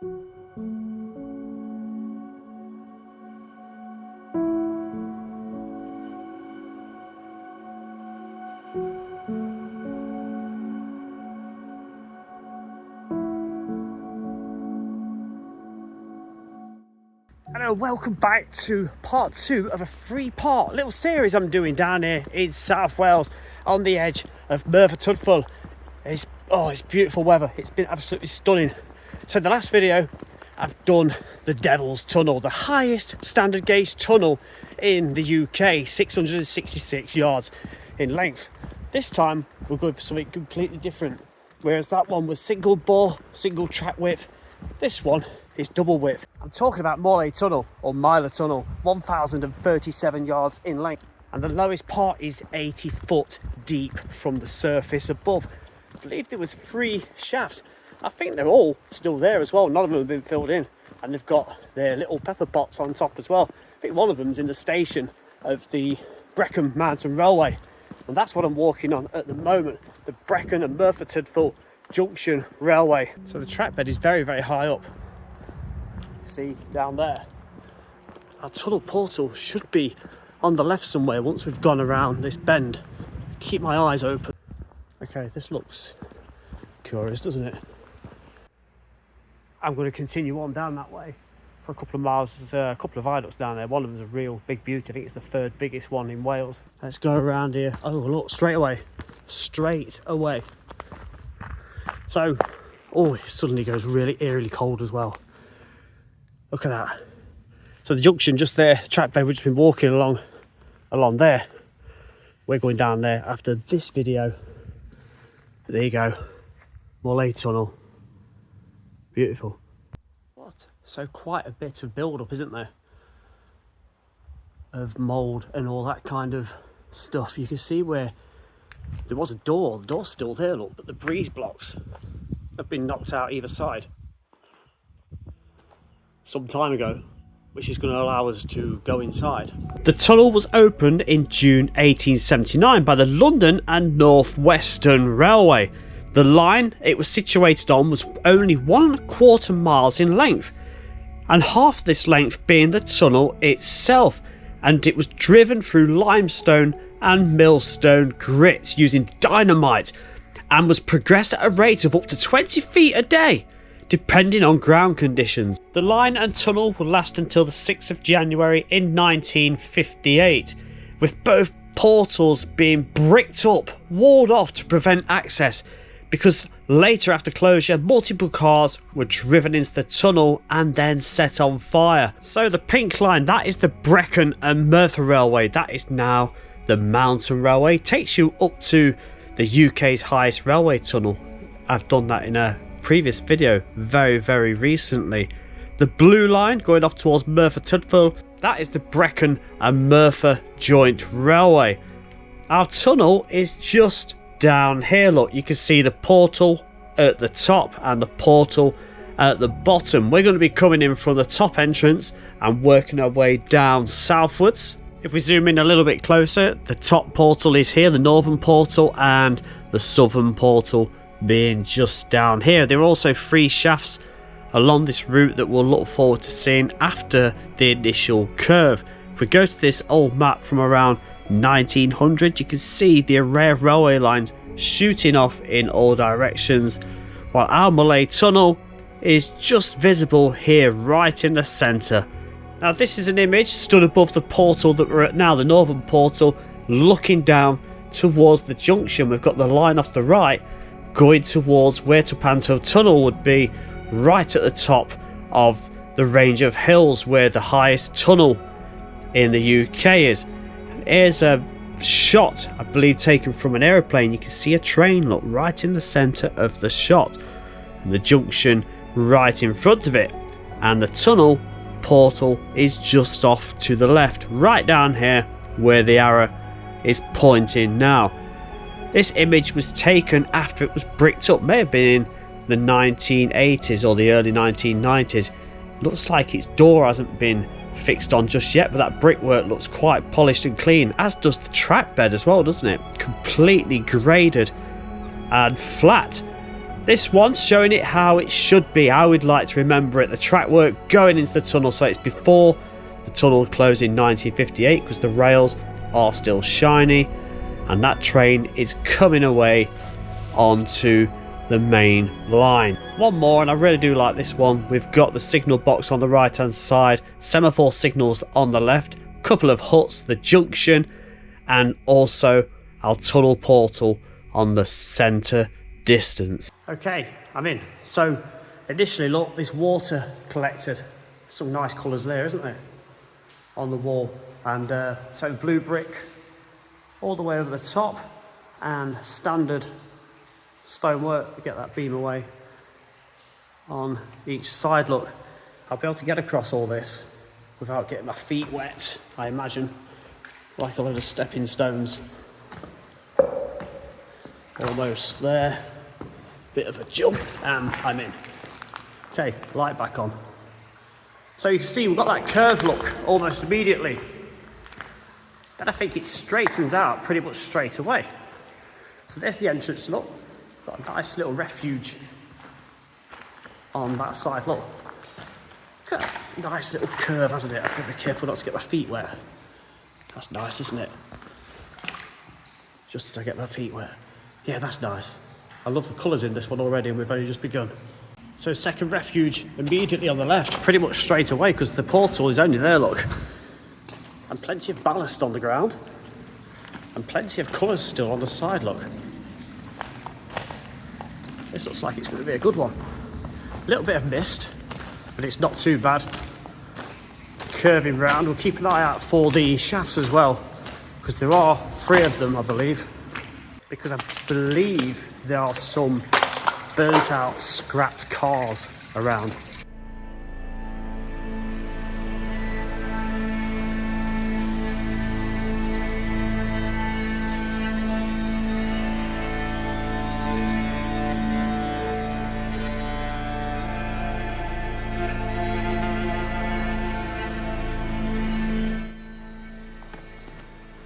Hello, welcome back to part 2 of a 3-part little series I'm doing down here in South Wales on the edge of Morlais Tunnel. It's beautiful weather. It's been absolutely stunning. So in the last video I've done the Devil's Tunnel, the highest standard gauge tunnel in the UK, 666 yards in length. This time we're going for something completely different. Whereas that one was single bore, single track width, this one is double width. I'm talking about Morlais Tunnel, or Morlais Tunnel, 1,037 yards in length, and the lowest part is 80 foot deep from the surface above. I believe there was 3 shafts. I think they're all still there as well. None of them have been filled in, and they've got their little pepper pots on top as well. I think one of them's in the station of the Brecon Mountain Railway, and that's what I'm walking on at the moment, the Brecon and Morlais Tunnel Junction Railway. So the track bed is very, very high up. See down there, our tunnel portal should be on the left somewhere once we've gone around this bend. Keep my eyes open. Okay, this looks curious, doesn't it? I'm going to continue on down that way for a couple of miles. There's a couple of viaducts down there. One of them's a real big beauty. I think it's the 3rd biggest one in Wales. Let's go around here. Oh look, straight away. So, it suddenly goes really eerily cold as well. Look at that. So the junction just there, track bed, we've just been walking along there. We're going down there after this video. But there you go. Morlais Tunnel. Beautiful. What? So quite a bit of build up, isn't there? Of mould and all that kind of stuff. You can see where there was a door. The door's still there, look, but the breeze blocks have been knocked out either side some time ago, which is going to allow us to go inside. The tunnel was opened in June 1879 by the London and North Western Railway. The line it was situated on was only 1¼ miles in length, and half this length being the tunnel itself, and it was driven through limestone and millstone grit using dynamite, and was progressed at a rate of up to 20 feet a day, depending on ground conditions. The line and tunnel will last until the 6th of January in 1958, with both portals being bricked up, walled off to prevent access, because later after closure, multiple cars were driven into the tunnel and then set on fire. So the pink line, that is the Brecon and Morlais Railway, that is now the Mountain Railway, takes you up to the UK's highest railway tunnel. I've done that in a previous video very, very recently. The blue line going off towards Morlais Tunnel, that is the Brecon and Morlais Joint Railway. Our tunnel is just down here. Look, you can see the portal at the top and the portal at the bottom. We're going to be coming in from the top entrance and working our way down southwards. If we zoom in a little bit closer, the top portal is here, the northern portal, and the southern portal being just down here. There are also 3 shafts along this route that we'll look forward to seeing after the initial curve. If we go to this old map from around 1900, you can see the array of railway lines shooting off in all directions, while our Morlais Tunnel is just visible here right in the centre. Now this is an image stood above the portal that we're at now, the northern portal, looking down towards the junction. We've got the line off the right going towards where Tupanto Tunnel would be, right at the top of the range of hills where the highest tunnel in the UK is. And here's a shot, I believe, taken from an aeroplane. You can see a train, look, right in the centre of the shot, and the junction right in front of it, and the tunnel portal is just off to the left, right down here where the arrow is pointing now. This image was taken after it was bricked up, may have been in the 1980s or the early 1990s. Looks like its door hasn't been fixed on just yet, but that brickwork looks quite polished and clean, as does the track bed as well, doesn't it? Completely graded and flat. This one's showing it how it should be, how we'd like to remember it. The track work going into the tunnel, so it's before the tunnel closed in 1958 because the rails are still shiny, and that train is coming away onto the main line. One more, and I really do like this one. We've got the signal box on the right hand side, semaphore signals on the left, couple of huts, the junction, and also our tunnel portal on the centre distance. Okay, I'm in. So initially, look, this water collected. Some nice colours there, isn't there? On the wall. And so blue brick all the way over the top, and standard stonework to get that beam away on each side. Look, I'll be able to get across all this without getting my feet wet, I imagine, like a load of stepping stones. Almost there. Bit of a jump, and I'm in. Okay, light back on. So you can see we've got that curved look almost immediately. Then I think it straightens out pretty much straight away. So there's the entrance, look. Got a nice little refuge on that side, look. Got a nice little curve, hasn't it? I've got to be careful not to get my feet wet. That's nice, isn't it? Just as I get my feet wet. Yeah, that's nice. I love the colours in this one already, and we've only just begun. So second refuge immediately on the left, pretty much straight away, because the portal is only there, look. And plenty of ballast on the ground. And plenty of colours still on the side, look. This looks like it's going to be a good one. A little bit of mist, but it's not too bad. Curving round, we'll keep an eye out for the shafts as well, because there are 3 of them, I believe. Because I believe there are some burnt out, scrapped cars around.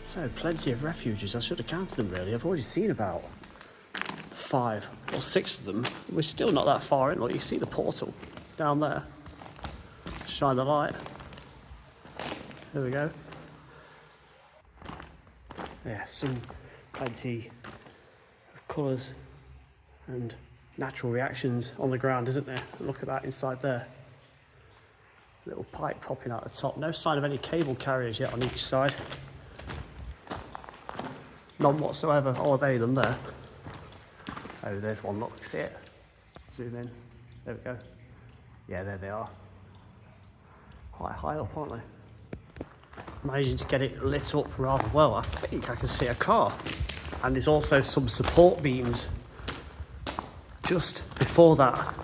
So plenty of refuges. I should have counted them really. I've already seen about 5 or 6 of them. We're still not that far in. Look, you see the portal down there. Shine the light. There we go. Yeah, some plenty of colours and natural reactions on the ground, isn't there? Look at that inside there. Little pipe popping out the top. No sign of any cable carriers yet on each side. None whatsoever. Oh, are they them there? Oh, there's one. Look, see it? Zoom in. There we go. Yeah, there they are. Quite high up, aren't they? Managing to get it lit up rather well. I think I can see a car. And there's also some support beams just before that.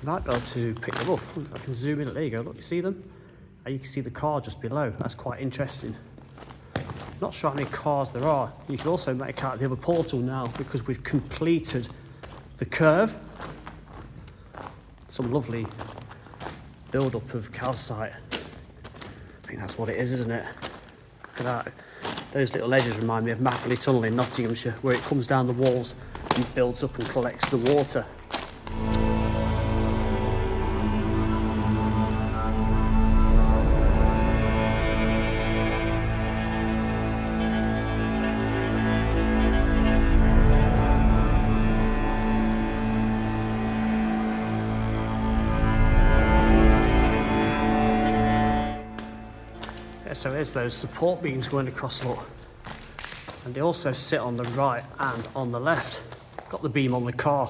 You might be able to pick them up. I can zoom in. There you go. Look, you see them? And you can see the car just below. That's quite interesting. Not sure how many cars there are. You can also make out the other portal now because we've completed the curve. Some lovely build-up of calcite. I think that's what it is, isn't it? Look at that. Those little ledges remind me of Morlais Tunnel in Nottinghamshire, where it comes down the walls and builds up and collects the water. So there's those support beams going across, look. And they also sit on the right and on the left. Got the beam on the car.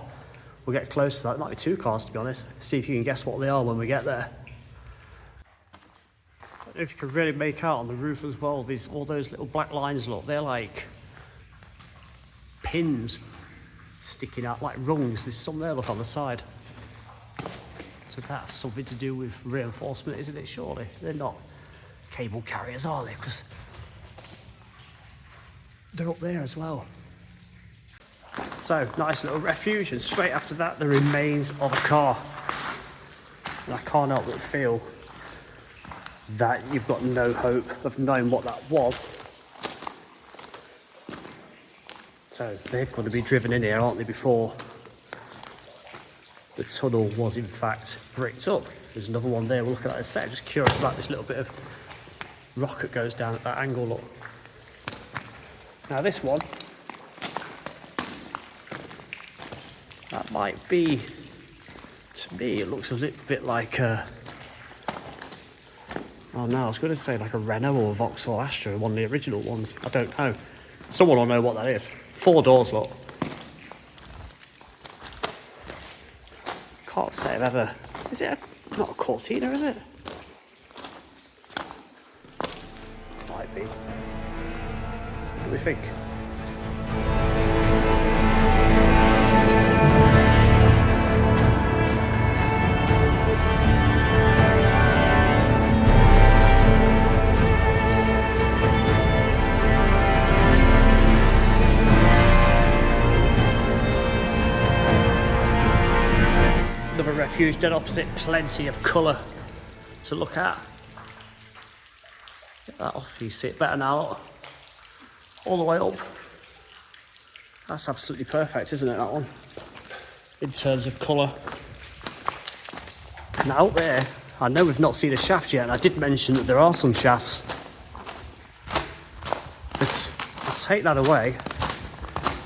We'll get close to that. It might be 2 cars, to be honest. See if you can guess what they are when we get there. I don't know if you can really make out on the roof as well, all those little black lines, look. They're like pins sticking out, like rungs. There's some there, look, on the side. So that's something to do with reinforcement, isn't it, surely? They're not cable carriers, are they? Because they're up there as well. So, nice little refuge, and straight after that, the remains of a car. And I can't help but feel that you've got no hope of knowing what that was. So, they've got to be driven in here, aren't they, before the tunnel was in fact bricked up. There's another one there, we'll look at that in a sec. Just curious about this little bit of rock that goes down at that angle, look. Now this one, that might be, to me it looks a little bit like a, oh no, I was going to say like a Renault or a Vauxhall Astra, one of the original ones. I don't know. Someone will know what that is. 4 doors, look. Can't say I've ever... Is it not a Cortina, is it? Might be. What do we think? Another refuge dead opposite, plenty of colour to look at. Get that off, you see it better now, look. All the way up. That's absolutely perfect, isn't it, that one? In terms of colour. Now up there, I know we've not seen a shaft yet, and I did mention that there are some shafts. But I'll take that away.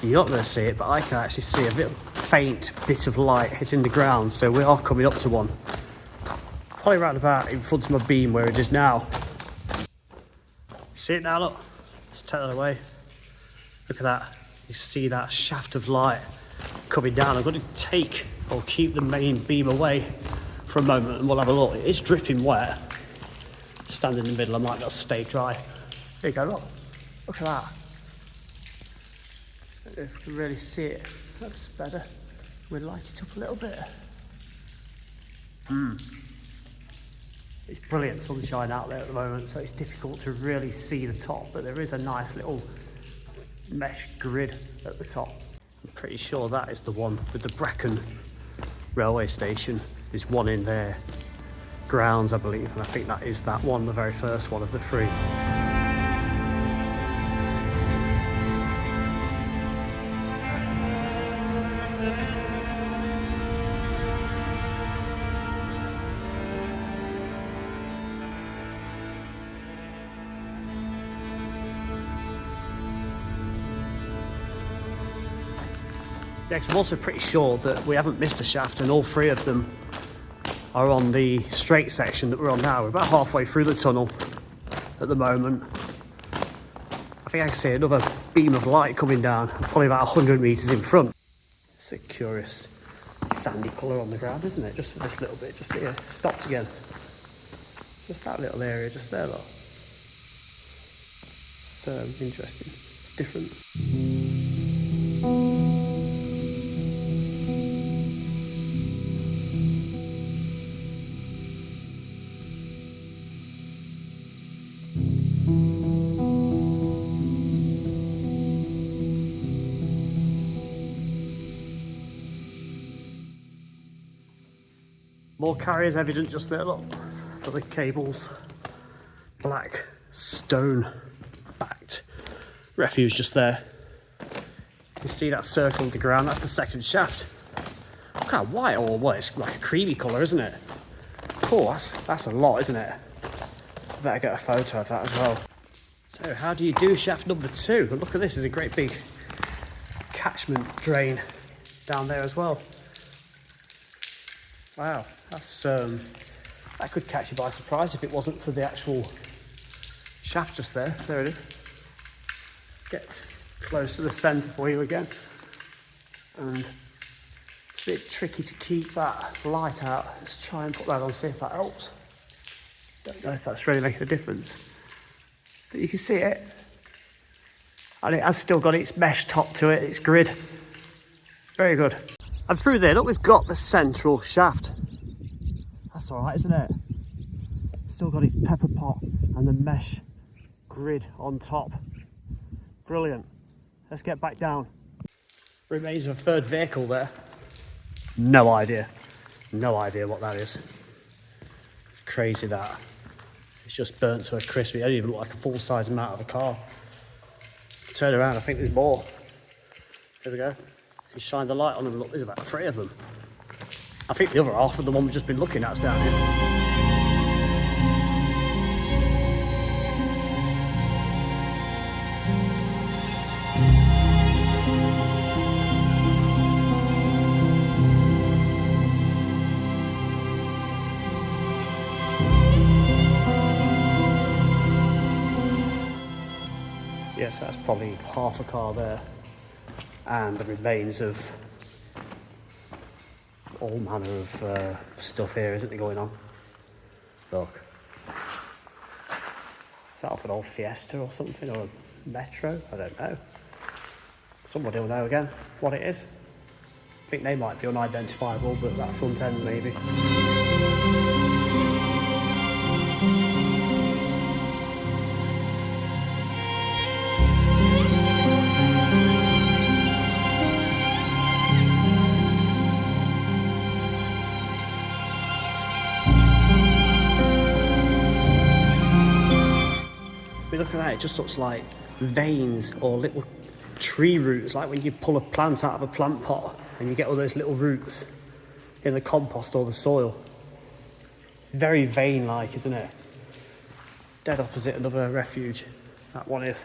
You're not going to see it, but I can actually see a faint bit of light hitting the ground, so we are coming up to one. Probably round about in front of my beam where it is now. See it now, look? Let's take that away. Look at that. You see that shaft of light coming down. I'm going to take or keep the main beam away for a moment and we'll have a look. It is dripping wet. Stand in the middle, I might not stay dry. There you go, look. Look at that. I don't know if you can really see it. Looks better. We'll light it up a little bit. It's brilliant sunshine out there at the moment, so it's difficult to really see the top, but there is a nice little mesh grid at the top. I'm pretty sure that is the one with the Brecon railway station. There's one in there, grounds I believe, and I think that is that one, the very first one of the 3. Yeah, 'cause I'm also pretty sure that we haven't missed a shaft and all 3 of them are on the straight section that we're on now. We're about halfway through the tunnel at the moment. I think I can see another beam of light coming down, probably about 100 metres in front. It's a curious sandy colour on the ground, isn't it? Just for this little bit, just here, stopped again. Just that little area just there, look. So interesting, different. More carriers evident just there, look, for the cables. Black stone backed refuge just there. You see that circle of the ground, that's the 2nd shaft. Look how white, or what, it's like a creamy colour, isn't it? Cool, that's a lot, isn't it? Better get a photo of that as well. So how do you do shaft number 2? And look at this, there's a great big catchment drain down there as well. Wow, that's that could catch you by surprise if it wasn't for the actual shaft just there. There it is. Get close to the centre for you again. And it's a bit tricky to keep that light out. Let's try and put that on, see if that helps. Don't know if that's really making a difference. But you can see it. And it has still got its mesh top to it, its grid. Very good. And through there, look, we've got the central shaft. That's all right, isn't it? Still got its pepper pot and the mesh grid on top. Brilliant. Let's get back down. Remains of a 3rd vehicle there. No idea. No idea what that is. Crazy that. It's just burnt to a crisp. It doesn't even look like a full-size mount of a car. Turn around, I think there's more. Here we go. You shine the light on them, look, there's about 3 of them. I think the other half of the one we've just been looking at is down here. Yes, that's probably half a car there, and the remains of all manner of stuff here, isn't it, going on? Look. Is that off an old Fiesta or something, or a Metro? I don't know. Somebody will know again what it is. I think they might be unidentifiable, but that front end maybe. Looking at it, it just looks like veins or little tree roots, like when you pull a plant out of a plant pot and you get all those little roots in the compost or the soil. Very vein-like, isn't it? Dead opposite another refuge, that one is.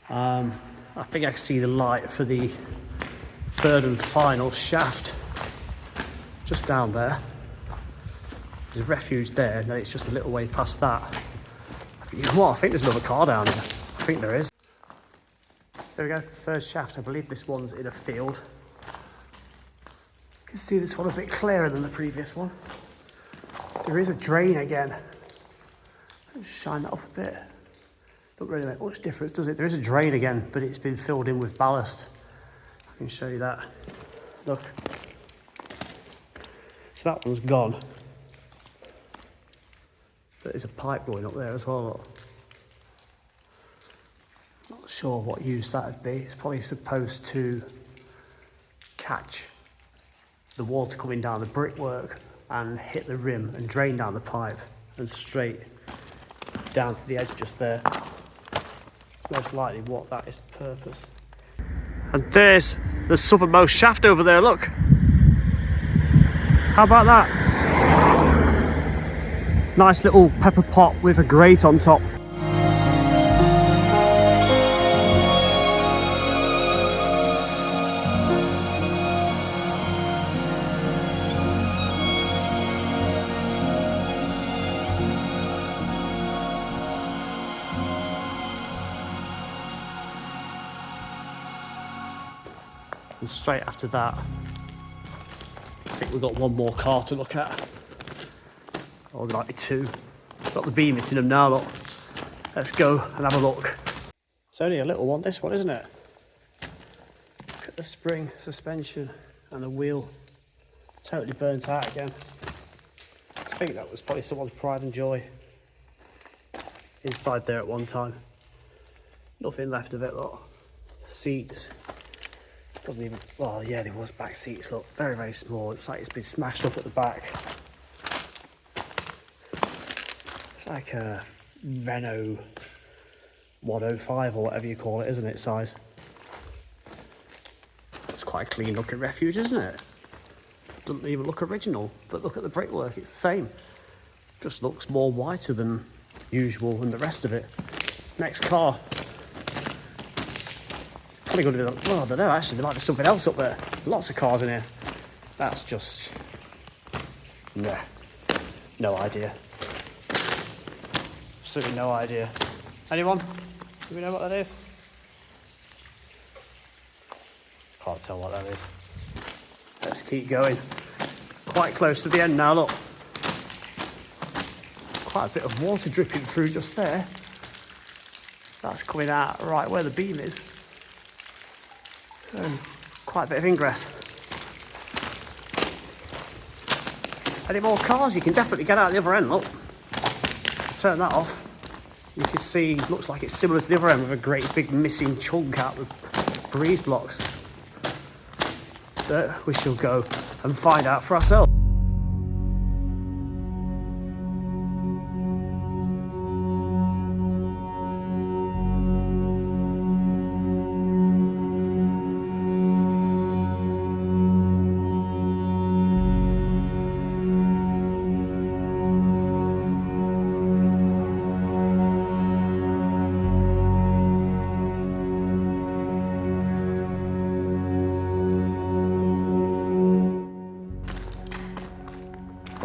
I think I can see the light for the third and final shaft just down there. There's a refuge there, and then it's just a little way past that. You know what, I think there's another car down there. I think there is. There we go, third shaft. I believe this one's in a field. You can see this one a bit clearer than the previous one. There is a drain again. Let's shine that up a bit. Don't really make much difference, does it? There is a drain again, but it's been filled in with ballast. I can show you that. Look. So that one's gone. But there's a pipe going up there as well. Look. Not sure what use that would be. It's probably supposed to catch the water coming down the brickwork and hit the rim and drain down the pipe and straight down to the edge just there. It's most likely what that is the purpose. And there's the southernmost shaft over there, look. How about that? Nice little pepper pot with a grate on top. And straight after that, I think we've got one more car to look at. Or there might be two. Got the beam hitting them now, look. Let's go and have a look. It's only a little one, this one, isn't it? Look at the spring, suspension, and the wheel. Totally burnt out again. I think that was probably someone's pride and joy inside there at one time. Nothing left of it, look. Seats. Doesn't even, well, yeah, there was back seats, look. Very, very small. It's like it's been smashed up at the back. Like a Renault 105 or whatever you call it, isn't it, size? It's quite a clean looking refuge, isn't it? Doesn't even look original, but look at the brickwork, it's the same. Just looks more whiter than usual than the rest of it. Next car. Probably going to be, well, I don't know, actually, there might be something else up there. Lots of cars in here. That's just, nah, no idea. Absolutely no idea. Anyone? Do we know what that is? Can't tell what that is. Let's keep going. Quite close to the end now, look. Quite a bit of water dripping through just there. That's coming out right where the beam is. So, quite a bit of ingress. Any more cars? You can definitely get out the other end, look. Turn that off. You can see, looks like it's similar to the other end with a great big missing chunk out of breeze blocks. But we shall go and find out for ourselves.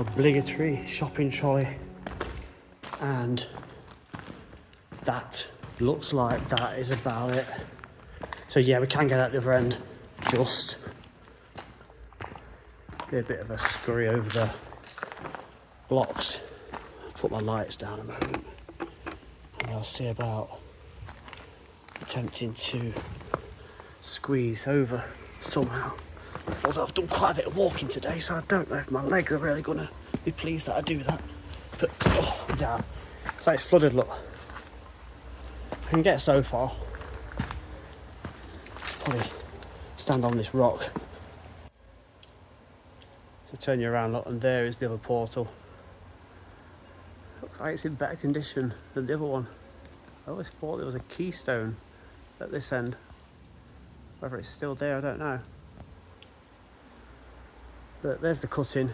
obligatory shopping trolley, and that looks like that is about it. So yeah, we can get out the other end. Just be a bit of a scurry over the blocks. I'll put my lights down a moment, and I'll see about attempting to squeeze over somehow. Although I've done quite a bit of walking today, so I don't know if my legs are really going to be pleased that I do that. But oh, I'm down. So it's flooded, look. I can get so far. Probably stand on this rock. So turn you around, look, and there is the other portal. Looks like it's in better condition than the other one. I always thought there was a keystone at this end. Whether it's still there, I don't know. But there's the cutting,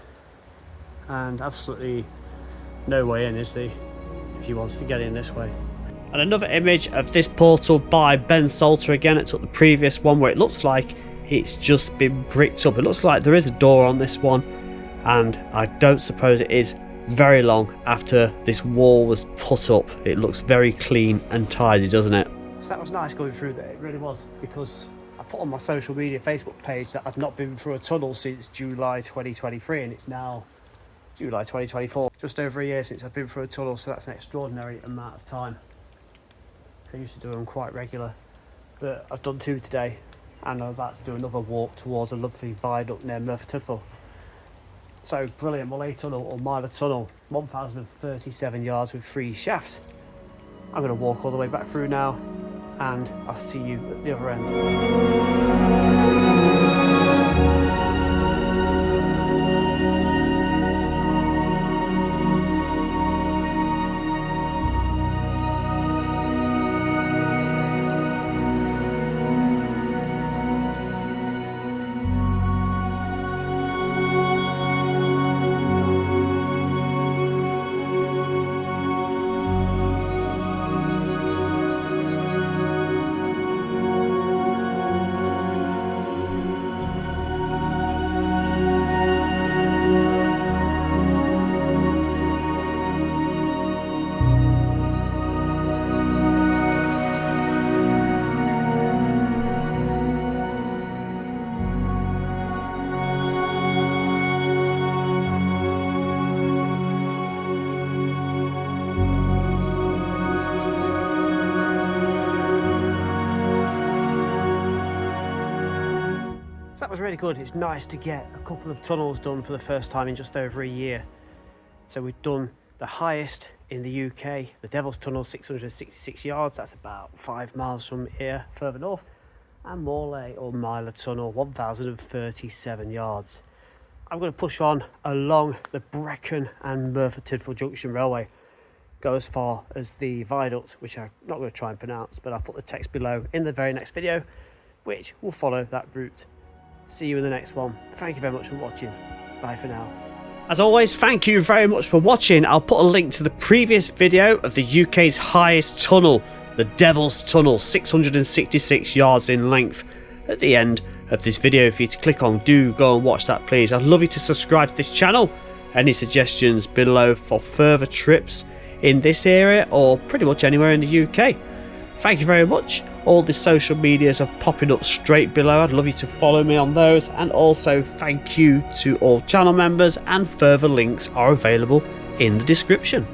and absolutely no way in, is there, if he wants to get in this way. And another image of this portal by Ben Salter again. It took the previous one where it looks like it's just been bricked up. It looks like there is a door on this one, and I don't suppose it is very long after this wall was put up. It looks very clean and tidy, doesn't it? So that was nice going through there, it really was, because I put on my social media Facebook page that I'd not been through a tunnel since July 2023, and it's now July 2024. Just over a year since I've been through a tunnel, so that's an extraordinary amount of time. I used to do them quite regular, but I've done 2 today, and I'm about to do another walk towards a lovely viaduct near Morlais Tunnel. So brilliant, Morlais Tunnel or Morlais Tunnel, 1,037 yards with 3 shafts. I'm going to walk all the way back through now, and I'll see you at the other end. That was really good. It's nice to get a couple of tunnels done for the first time in just over a year. So we've done the highest in the UK, the Devil's Tunnel, 666 yards. That's about 5 miles from here, further north. And Morlais or Morlais Tunnel, 1,037 yards. I'm going to push on along the Brecon and Merthyr Tydfil Junction Railway. Go as far as the viaduct, which I'm not going to try and pronounce, but I'll put the text below in the very next video, which will follow that route. See you in the next one. Thank you very much for watching. Bye for now. As always, thank you very much for watching. I'll put a link to the previous video of the UK's highest tunnel, the Devil's Tunnel, 666 yards in length, at the end of this video for you to click on. Do go and watch that, please. I'd love you to subscribe to this channel. Any suggestions below for further trips in this area or pretty much anywhere in the UK. Thank you very much. All the social medias are popping up straight below. I'd love you to follow me on those, and also thank you to all channel members, and further links are available in the description.